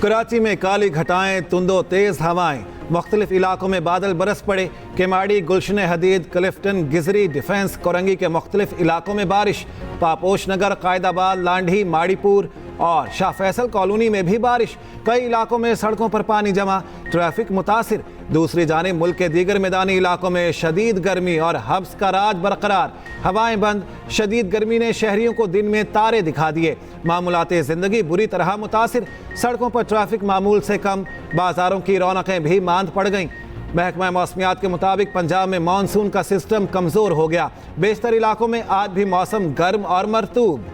कराची में काली घटाएं, तुंदो तेज हवाएं, मुख्तलिफ इलाकों में बादल बरस पड़े। केमाड़ी, गुलशन हदीद, क्लिफ्टन, गिजरी, डिफेंस, कोरंगी के मुख्तलिफ इलाकों में बारिश। पापोश नगर, कायदाबाद, लांढी, माड़ीपुर और शाह फैसल कॉलोनी में भी बारिश। कई इलाकों में सड़कों पर पानी जमा, ट्रैफिक मुतासिर। दूसरी जानिब मुल्क के दीगर मैदानी इलाकों में शदीद गर्मी और हब्स का राज बरकरार। हवाएं बंद। शदीद गर्मी ने शहरियों को दिन में तारे दिखा दिए। मामूलाते ज़िंदगी बुरी तरह मुतासिर। सड़कों पर ट्रैफिक मामूल से कम। बाजारों की रौनकें भी मांद पड़ गईं। महकमा मौसमियात के मुताबिक पंजाब में मानसून का सिस्टम कमज़ोर हो गया। बेशतर इलाकों में आज भी मौसम गर्म और मरतूब।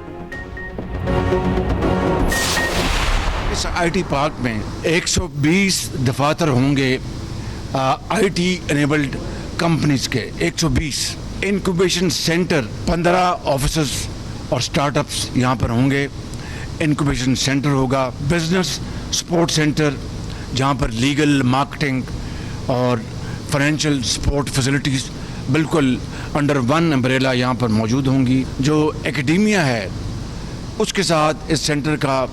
इस आईटी पार्क में 120 दफातर होंगे आईटी एनेबल्ड कंपनीज के। 120 इंक्यूबेशन सेंटर, 15 ऑफिसर्स और स्टार्टअप्स यहाँ पर होंगे। इंक्यूबेशन सेंटर होगा, बिजनेस सपोर्ट सेंटर जहाँ पर लीगल, मार्केटिंग और फाइनेंशियल सपोर्ट फैसिलिटीज़ बिल्कुल अंडर वन अम्ब्रेला यहाँ पर मौजूद होंगी। जो एकेडेमिया है उसके साथ इस सेंटर का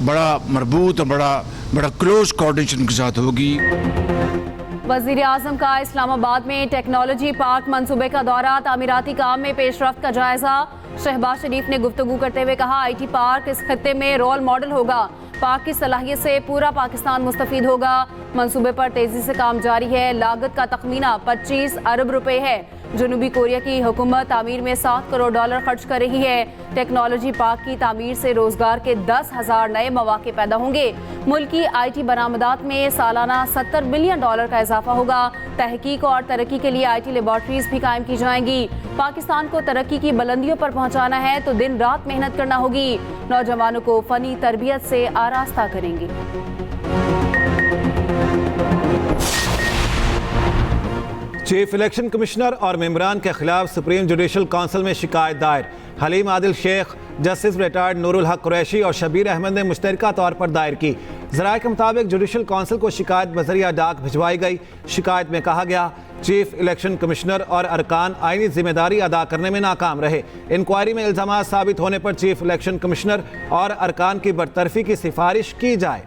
बड़ा मरबूत और बड़ा क्लोज कोऑर्डिनेशन के साथ होगी। वज़ीर आज़म का इस्लामाबाद में टेक्नोलॉजी पार्क मंसूबे का दौरा, तामीराती काम में पेशरफ्त का जायजा। शहबाज शरीफ ने गुफ्तगू करते हुए कहा, आईटी पार्क इस खत्ते में रोल मॉडल होगा। पार्क की सलाहियत से पूरा पाकिस्तान मुस्तफीद होगा। मंसूबे पर तेजी से काम जारी है। लागत का तखमीना 25 अरब रुपए है। जनूबी कोरिया की हुकूमत तामीर में $7 करोड़ खर्च कर रही है। टेक्नोलॉजी पार्क की तामीर से रोजगार के 10,000 नए मौके पैदा होंगे। मुल्क की आईटी बरामदात में सालाना $70 बिलियन का इजाफा होगा। तहकीक और तरक्की के लिए आईटी लेबॉर्ट्रीज भी कायम की जाएंगी। पाकिस्तान को तरक्की की बुलंदियों पर पहुंचाना है तो दिन रात मेहनत करना होगी। नौजवानों को फनी तरबियत से आरास्ता करेंगे। चीफ इलेक्शन कमिश्नर और मेंबरान के खिलाफ सुप्रीम जुडिशल काउंसिल में शिकायत दायर। हलीम आदिल शेख, जस्टिस रिटायर्ड नूरुल हक कुरैशी और शबीर अहमद ने मुश्तरका तौर पर दायर की। ज़राए के मुताबिक जुडिशल काउंसिल को शिकायत बजरिया डाक भिजवाई गई। शिकायत में कहा गया, चीफ इलेक्शन कमिश्नर और अरकान आईनी जिम्मेदारी अदा करने में नाकाम रहे। इंक्वायरी में इल्जामात साबित होने पर चीफ इलेक्शन कमिश्नर और अरकान की बरतरफी की सिफारिश की जाए।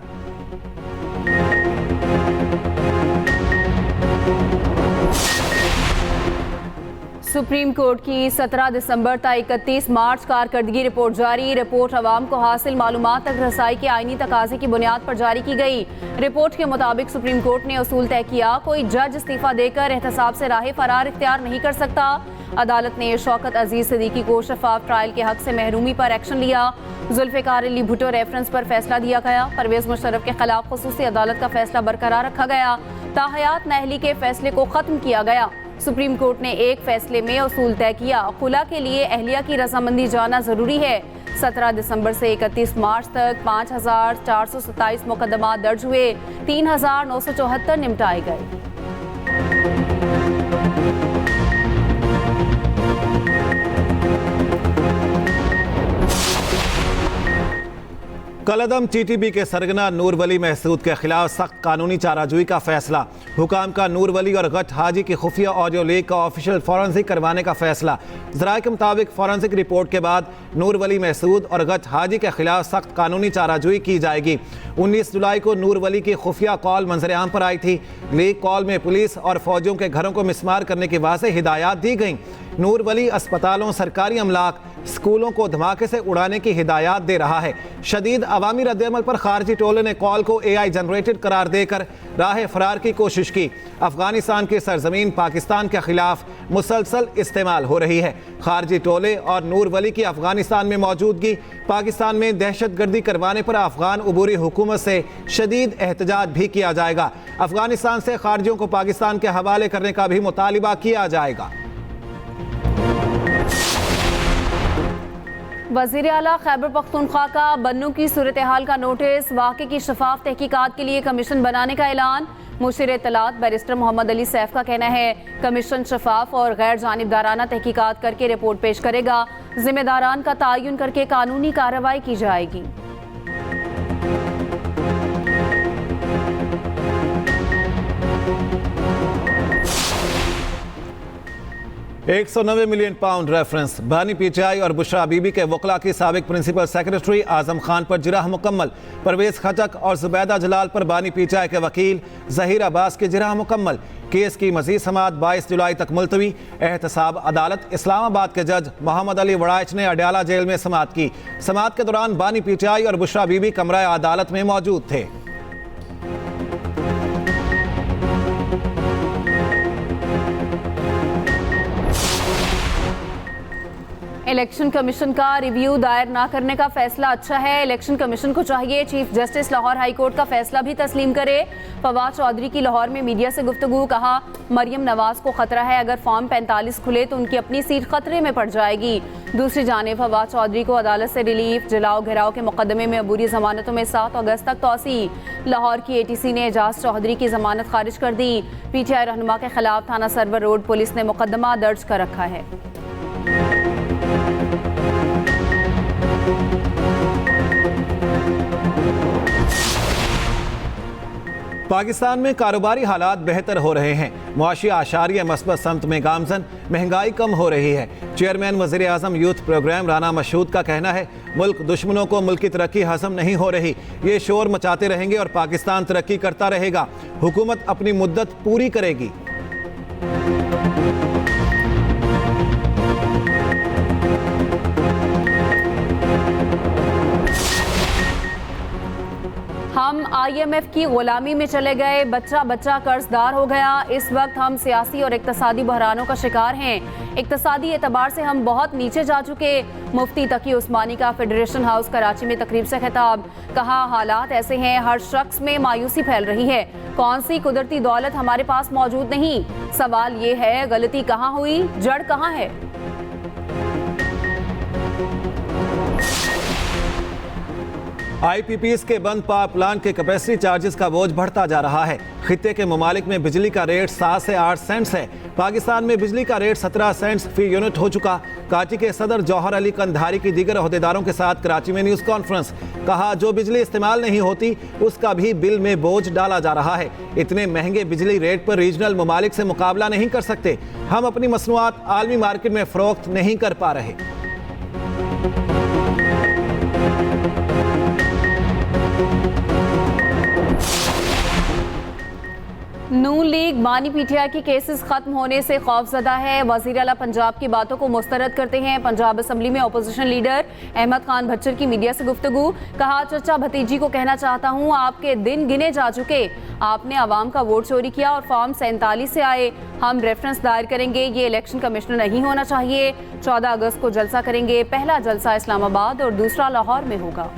सुप्रीम कोर्ट की 17 दिसंबर तक 31 मार्च कारकर्दगी रिपोर्ट जारी। रिपोर्ट अवाम को हासिल मालूमात तक रसाई के आईनी तकाजे की बुनियाद पर जारी की गई। रिपोर्ट के मुताबिक सुप्रीम कोर्ट ने उसूल तय किया, कोई जज इस्तीफा देकर एहतसाब से राह फरार इख्तियार नहीं कर सकता। अदालत ने शौकत अजीज सिद्दीकी को शफाफ ट्रायल के हक से महरूमी पर एक्शन लिया। जुल्फ़िकार अली भुट्टो रेफरेंस पर फैसला दिया गया। परवेज मुशर्रफ के खिलाफ खुसूसी अदालत का फैसला बरकरार रखा गया। ताहयात नहली के फैसले को खत्म किया गया। सुप्रीम कोर्ट ने एक फैसले में उसूल तय किया, खुला के लिए अहलिया की रजामंदी जाना जरूरी है। 17 दिसंबर से 31 मार्च तक 5,427 मुकदमा दर्ज हुए, 3,974 निपटाए गए। कलअदम टीटीबी के सरगना नूर वली महसूद के खिलाफ सख्त कानूनी चाराजोई का फैसला। हुकाम का नूर वली और गट हाजी की खुफिया ऑडियो लीक का ऑफिशियल फॉरेंसिक करवाने का फैसला। ज़राए के मुताबिक फॉरेंसिक रिपोर्ट के बाद नूर वली महसूद और गट हाजी के खिलाफ सख्त कानूनी चाराजोई की जाएगी। 19 जुलाई को नूर वली की खुफिया कॉल मंजर-ए-आम पर आई थी। लीक कॉल में पुलिस और फौजियों के घरों को मिसमार करने की वाज़ेह हिदायत दी गई। नूर वली अस्पतालों, सरकारी अमलाक, स्कूलों को धमाके से उड़ाने की हिदायत दे रहा है। शदीद अवामी रद्दअमल पर खारजी टोले ने कॉल को AI जनरेटेड करार देकर राह फरार की कोशिश की। अफगानिस्तान की सरजमीन पाकिस्तान के खिलाफ मुसलसल इस्तेमाल हो रही है। खारजी टोले और नूर वली की अफगानिस्तान में मौजूदगी, पाकिस्तान में दहशत गर्दी करवाने पर अफगान उबूरी हुकूमत से शदीद एहतजाज भी किया जाएगा। अफगानिस्तान से खारजियों को पाकिस्तान के हवाले करने का भी मुतालिबा किया जाएगा। वज़ीर आला खैबर पख्तूनख्वा का बन्नू की सूरत हाल का नोटिस, वाक़े की शफाफ तहकीकात के लिए कमीशन बनाने का ऐलान। मुशीर इत्तलात बैरिस्टर मोहम्मद अली सैफ का कहना है, कमीशन शफाफ और गैर जानिबदाराना तहकीकात करके रिपोर्ट पेश करेगा। जिम्मेदारान का तयन करके कानूनी कार्रवाई की जाएगी। 190 मिलियन पाउंड रेफरेंस। बानी पीटीआई और बुशरा बीबी के वकला की साबिक प्रिंसिपल सेक्रेटरी आजम खान पर जिरह मुकम्मल। परवेज खटक और जुबैदा जलाल पर बानी पीटीआई के वकील जहीर अब्बास की जिरह मुकम्मल। केस की मजीद समाअत 22 जुलाई तक मुलतवी। एहतसाब अदालत इस्लामाबाद के जज मोहम्मद अली वड़ाइच ने अडयाला जेल में समाअत की। समाअत के दौरान बानी पीटीआई और बुशरा बीबी कमरा अदालत में मौजूद थे। इलेक्शन कमीशन का रिव्यू दायर ना करने का फैसला अच्छा है। इलेक्शन कमीशन को चाहिए chief justice Lahore high court का फैसला भी तस्लीम करे। फवाद चौधरी की लाहौर में मीडिया से गुफ्तगू। कहा मरियम नवाज को खतरा है, अगर फॉर्म 45 खुले तो उनकी अपनी सीट खतरे में पड़ जाएगी। दूसरी जानिब फवाद चौधरी को अदालत से रिलीफ। जलाओ घिराव के मुकदमे में अबूरी जमानतों में 7 अगस्त तक तोसी। लाहौर की ATC ने एजाज चौधरी की जमानत खारिज कर दी। PTI रहनुमा के खिलाफ थाना सरवर रोड पुलिस ने मुकदमा दर्ज कर रखा है। पाकिस्तान में कारोबारी हालात बेहतर हो रहे हैं। मुआशी आशारिय मस्बत समत में गामजन, महंगाई कम हो रही है। चेयरमैन वज़ीर आज़म यूथ प्रोग्राम राना मशहूद का कहना है मुल्क दुश्मनों को मुल्क की तरक्की हजम नहीं हो रही, ये शोर मचाते रहेंगे और पाकिस्तान तरक्की करता रहेगा। हुकूमत अपनी मुद्दत पूरी करेगी। हम IMF की गुलामी में चले गए, बच्चा बच्चा कर्जदार हो गया। इस वक्त हम सियासी और इक्तसादी बहरानों का शिकार हैं। इक्तसादी एतबार से हम बहुत नीचे जा चुके। मुफ्ती तकी उस्मानी का फेडरेशन हाउस कराची में तकरीब से खिताब। कहा हालात ऐसे हैं, हर शख्स में मायूसी फैल रही है। कौन सी कुदरती दौलत हमारे पास मौजूद नहीं? सवाल ये है गलती कहाँ हुई, जड़ कहाँ है? IPPs के बंद पावर प्लांट के कैपेसिटी चार्जेस का बोझ बढ़ता जा रहा है। खित्ते के ममालिक में बिजली का रेट 7 से 8 सेंट्स है। पाकिस्तान में बिजली का रेट 17 सेंट्स फी यूनिट हो चुका। काटी के सदर जौहर अली कंधारी की दीगर अहदेदारों के साथ कराची में न्यूज़ कॉन्फ्रेंस। कहा जो बिजली इस्तेमाल नहीं होती उसका भी बिल में बोझ डाला जा रहा है। इतने महंगे बिजली रेट पर रीजनल ममालिक से मुकाबला नहीं कर सकते। हम अपनी मसनूआत आलमी मार्केट में फरोख्त नहीं कर पा रहे। नून लीग बानी PTI की केसेस खत्म होने से खौफजदा है। वज़ीर आला पंजाब की बातों को मुस्तरद करते हैं पंजाब असम्बली में अपोजिशन लीडर अहमद खान भच्चर की मीडिया से गुफ्तगू। कहा चचा भतीजी को कहना चाहता हूँ आपके दिन गिने जा चुके। आपने आवाम का वोट चोरी किया और फॉर्म 47 से आए। हम रेफरेंस दायर करेंगे, ये इलेक्शन कमिश्नर नहीं होना चाहिए। 14 अगस्त को जलसा करेंगे। पहला जलसा इस्लामाबाद और दूसरा लाहौर में होगा।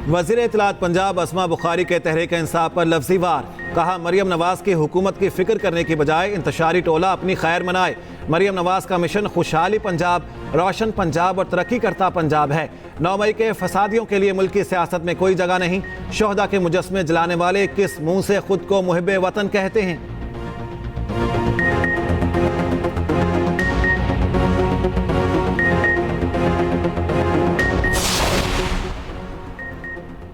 वज़ीर इत्तलात पंजाब असमा बुखारी के तहरीक इंसाफ पर लफ्ज़ी वार। कहा मरियम नवाज की हुकूमत की फिक्र करने की बजाय इंतशारी टोला अपनी खैर मनाए। मरियम नवाज का मिशन खुशहाली पंजाब, रोशन पंजाब और तरक्की करता पंजाब है। 9 मई के फसादियों के लिए मुल्क की सियासत में कोई जगह नहीं। शोहदा के मुजस्मे जलाने वाले किस मुंह से खुद को मुहिब्बे वतन कहते हैं?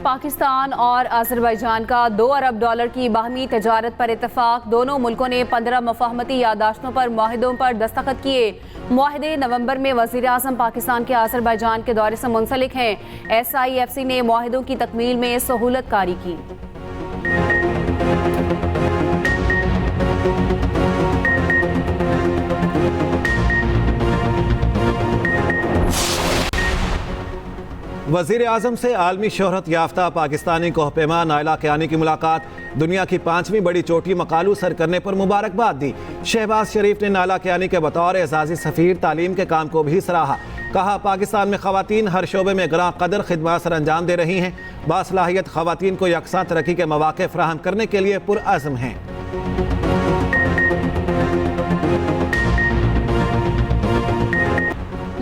पाकिस्तान और अज़रबैजान का $2 अरब की बाहमी तजारत पर इत्तफाक। दोनों मुल्कों ने 15 मुफाहमती यादाश्तों पर मुआहिदों पर दस्तखत किए। मुआहिदे नवंबर में वज़ीर आज़म पाकिस्तान के अज़रबैजान के दौरे से मुंसलिक हैं। SIFC ने मुआहिदों की तकमील में सहूलत कारी की। वज़ीर आज़म से आलमी शोहरत याफ्ता पाकिस्तानी कोहपेमा नायला कियानी की मुलाकात। दुनिया की 5वीं बड़ी चोटी मकालू सर करने पर मुबारकबाद दी। शहबाज शरीफ ने नायला कियानी के बतौर एजाज़ी सफ़ीर तालीम के काम को भी सराहा। कहा पाकिस्तान में ख़वातीन हर शोबे में गरां कदर खिदमत सर अंजाम दे रही हैं। बासलाहियत ख़वातीन को यकसा तरक्की के मौक़े फ़राहम करने के लिए पुरअज़्म हैं।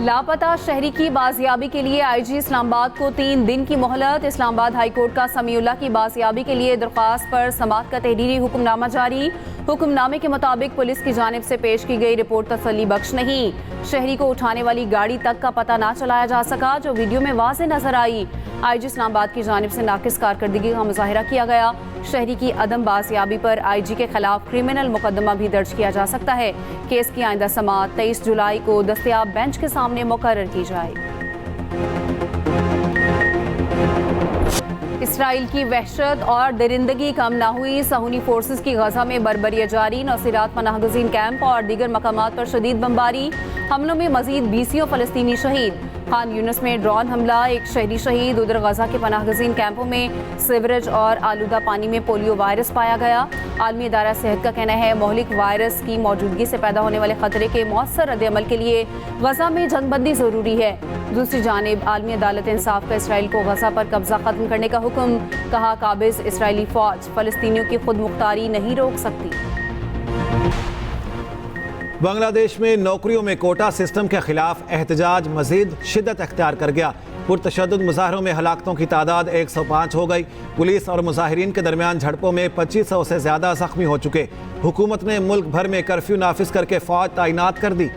लापता शहरी की बाजियाबी के लिए आईजी इस्लामाबाद को 3 दिन की मोहलत। इस्लामाबाद हाई कोर्ट का समीउल्लाह की बाजियाबी के लिए दरख्वास्त पर समाअत का तहरीरी हुक्मनामा जारी। हुक्मनामे के मुताबिक पुलिस की जानिब से पेश की गई रिपोर्ट तसल्ली बख्श नहीं। शहरी को उठाने वाली गाड़ी तक का पता ना चलाया जा सका, जो वीडियो में वाज़े नजर आई। आईजी इस्लामाबाद की जानिब से नाकिस कारकर्दगी का मुजाहिरा किया गया। शहरी की अदम बाजियाबी पर आईजी के खिलाफ क्रिमिनल मुकदमा भी दर्ज किया जा सकता है। केस की आइंदा समाअत 23 जुलाई को दस्तयाब बेंच के सामने मुकर्रर की जाए। इसराइल की वहशत और दरिंदगी कम ना हुई। सहूनी फोर्सेस की गजा में बर्बरियत जारी। नौसिरात पनाहगज़ीन कैंप और दीगर मकामात पर शदीद बमबारी। हमलों में मजीद 20 फ़लस्तीनी शहीद। खान यूनिस में ड्रोन हमला, एक शहरी शहीद। उधर गजा के पनाहगज़ीन कैंपों में सीवरेज और आलूदा पानी में पोलियो वायरस पाया गया। आलमी इदारा सेहत का कहना है मोहलिक वायरस की मौजूदगी से पैदा होने वाले खतरे के मौसर रद्द-ए-अमल के लिए गजा में जंगबंदी ज़रूरी है। दूसरी जानिब आलमी अदालत इंसाफ का इसराइल को गजा पर कब्जा खत्म करने का हुक्म। कहा काबिज इसराइली फौज फ़लस्तीनियों की खुद मुख्तारी नहीं रोक सकती। बांग्लादेश में नौकरियों में कोटा सिस्टम के खिलाफ एहतजाज मजीद शिद्दत अख्तियार कर गया। पुरतशद्दुद मुजाहरों में हलाकतों की तादाद 105 हो गई। पुलिस और मुजाहिरीन के दरमियान झड़पों में 2500 से ज़्यादा जख्मी हो चुके। हुकूमत ने मुल्क भर में कर्फ्यू नाफिज करके फौज तैनात कर दी।